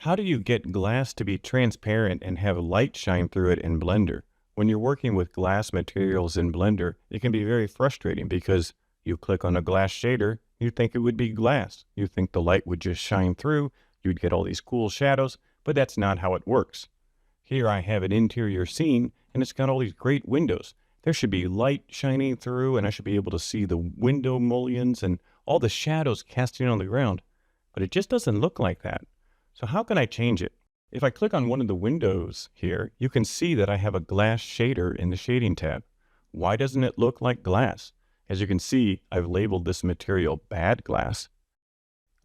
How do you get glass to be transparent and have light shine through it in Blender? When you're working with glass materials in Blender, it can be very frustrating because you click on a glass shader, you think it would be glass. You think the light would just shine through, you'd get all these cool shadows, but that's not how it works. Here I have an interior scene and it's got all these great windows. There should be light shining through and I should be able to see the window mullions and all the shadows casting on the ground, but it just doesn't look like that. So how can I change it? If I click on one of the windows here, you can see that I have a glass shader in the shading tab. Why doesn't it look like glass? As you can see, I've labeled this material bad glass.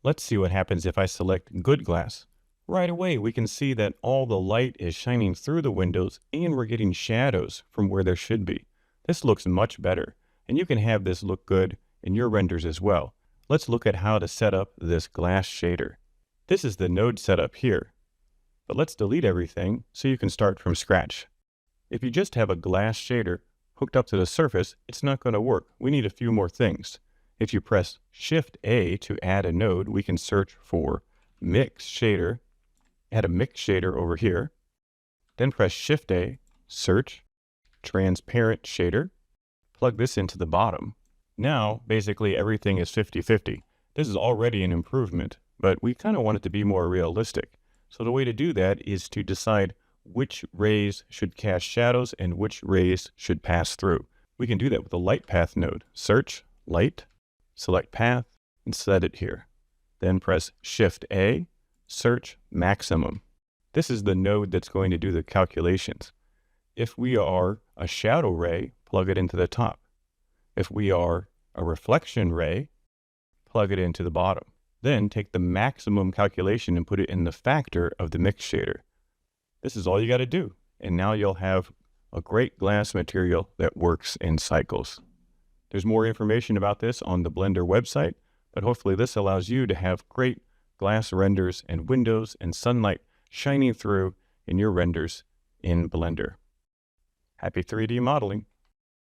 Let's see what happens if I select good glass. Right away, we can see that all the light is shining through the windows and we're getting shadows from where there should be. This looks much better, and you can have this look good in your renders as well. Let's look at how to set up this glass shader. This is the node setup here, but let's delete everything so you can start from scratch. If you just have a glass shader hooked up to the surface, it's not going to work. We need a few more things. If you press Shift A to add a node, we can search for Mix Shader, add a Mix Shader over here, then press Shift A, search Transparent Shader, plug this into the bottom. Now, basically everything is 50-50. This is already an improvement, but we kind of want it to be more realistic. So the way to do that is to decide which rays should cast shadows and which rays should pass through. We can do that with the light path node. Search light, select path, and set it here. Then press Shift A, search maximum. This is the node that's going to do the calculations. If we are a shadow ray, plug it into the top. If we are a reflection ray, plug it into the bottom. Then take the maximum calculation and put it in the factor of the mix shader. This is all you got to do. And now you'll have a great glass material that works in cycles. There's more information about this on the Blender website, but hopefully this allows you to have great glass renders and windows and sunlight shining through in your renders in Blender. Happy 3D modeling.